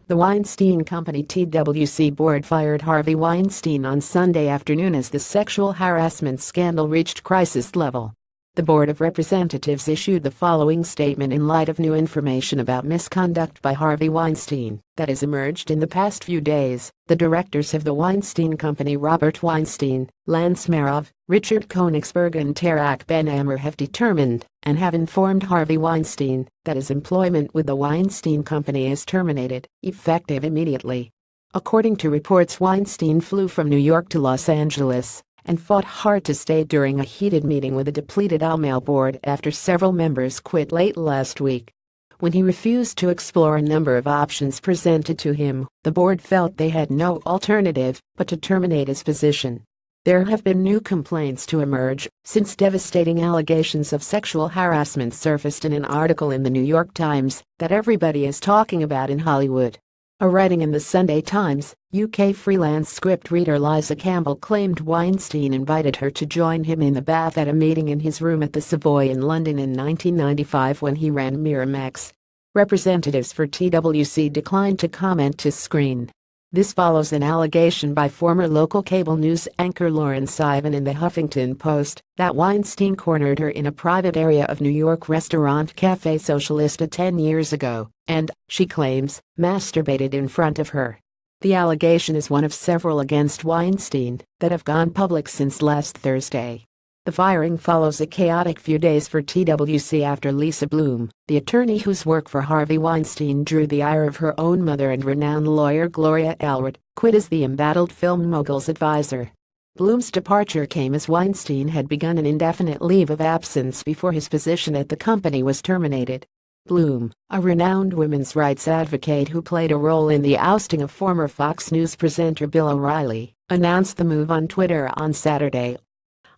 The Weinstein Company TWC board fired Harvey Weinstein on Sunday afternoon as the sexual harassment scandal reached crisis level. The Board of Representatives issued the following statement in light of new information about misconduct by Harvey Weinstein that has emerged in the past few days. The directors of the Weinstein Company, Robert Weinstein, Lance Marov, Richard Koenigsberg and Tarak Ben-Amer, have determined and have informed Harvey Weinstein that his employment with the Weinstein Company is terminated, effective immediately. According to reports, Weinstein flew from New York to Los Angeles and fought hard to stay during a heated meeting with a depleted all-male board after several members quit late last week. When he refused to explore a number of options presented to him, the board felt they had no alternative but to terminate his position. There have been new complaints to emerge since devastating allegations of sexual harassment surfaced in an article in the New York Times that everybody is talking about in Hollywood. A writing in the Sunday Times, UK freelance script reader Liza Campbell claimed Weinstein invited her to join him in the bath at a meeting in his room at the Savoy in London in 1995 when he ran Miramax. Representatives for TWC declined to comment to Screen. This follows an allegation by former local cable news anchor Lauren Sivan in the Huffington Post that Weinstein cornered her in a private area of New York restaurant Café Socialista 10 years ago and, she claims, masturbated in front of her. The allegation is one of several against Weinstein that have gone public since last Thursday. The firing follows a chaotic few days for TWC after Lisa Bloom, the attorney whose work for Harvey Weinstein drew the ire of her own mother and renowned lawyer Gloria Allred, quit as the embattled film mogul's advisor. Bloom's departure came as Weinstein had begun an indefinite leave of absence before his position at the company was terminated. Bloom, a renowned women's rights advocate who played a role in the ousting of former Fox News presenter Bill O'Reilly, announced the move on Twitter on Saturday.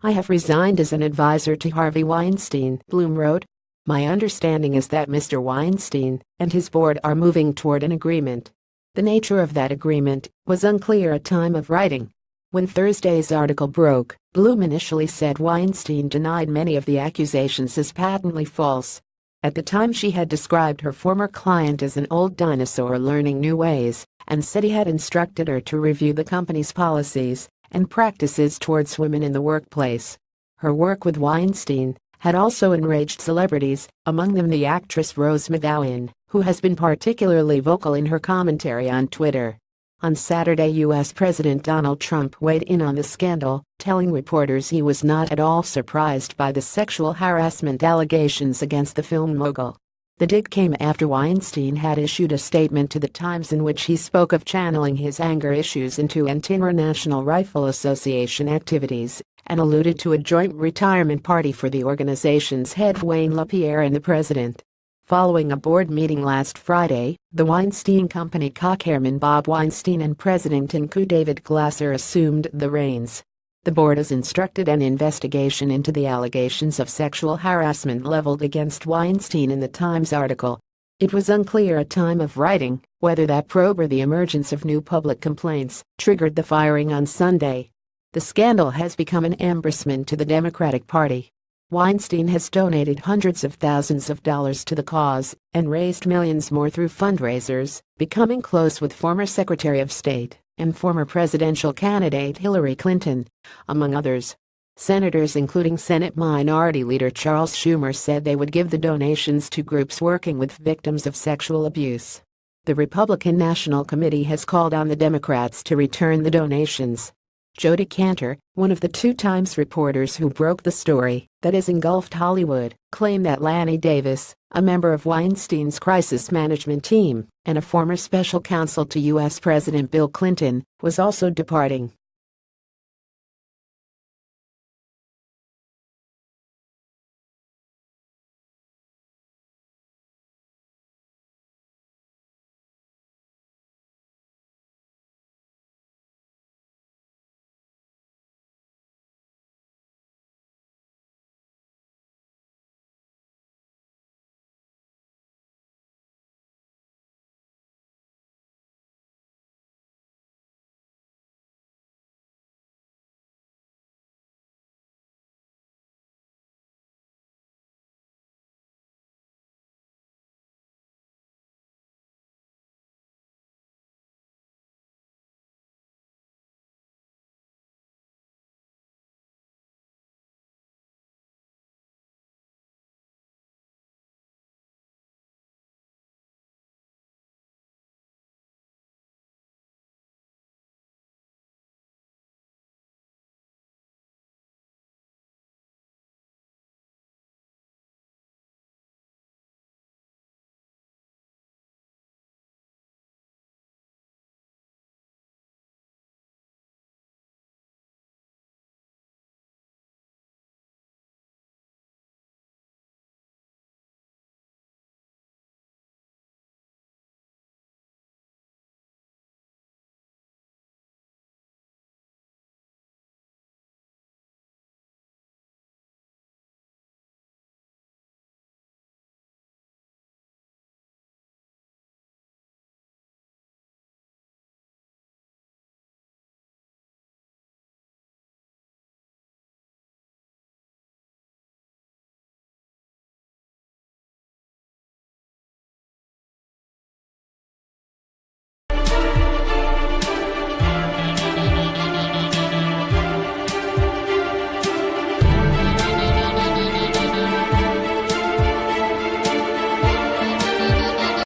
"I have resigned as an advisor to Harvey Weinstein," Bloom wrote. "My understanding is that Mr. Weinstein and his board are moving toward an agreement." The nature of that agreement was unclear at time of writing. When Thursday's article broke, Bloom initially said Weinstein denied many of the accusations as patently false. At the time, she had described her former client as an old dinosaur learning new ways and said he had instructed her to review the company's policies and practices towards women in the workplace. Her work with Weinstein had also enraged celebrities, among them the actress Rose McGowan, who has been particularly vocal in her commentary on Twitter. On Saturday, U.S. President Donald Trump weighed in on the scandal, telling reporters he was not at all surprised by the sexual harassment allegations against the film mogul. The dig came after Weinstein had issued a statement to the Times in which he spoke of channeling his anger issues into International Rifle Association activities and alluded to a joint retirement party for the organization's head Wayne LaPierre and the president. Following a board meeting last Friday, the Weinstein Company co-chairman Bob Weinstein and president and co David Glasser assumed the reins. The board has instructed an investigation into the allegations of sexual harassment leveled against Weinstein in the Times article. It was unclear at time of writing whether that probe or the emergence of new public complaints triggered the firing on Sunday. The scandal has become an embarrassment to the Democratic Party. Weinstein has donated hundreds of thousands of dollars to the cause and raised millions more through fundraisers, becoming close with former Secretary of State and former presidential candidate Hillary Clinton, among others. Senators including Senate Minority Leader Charles Schumer said they would give the donations to groups working with victims of sexual abuse. The Republican National Committee has called on the Democrats to return the donations. Jodi Kantor, one of the 2 Times reporters who broke the story that has engulfed Hollywood, claimed that Lanny Davis, a member of Weinstein's crisis management team and a former special counsel to U.S. President Bill Clinton, was also departing.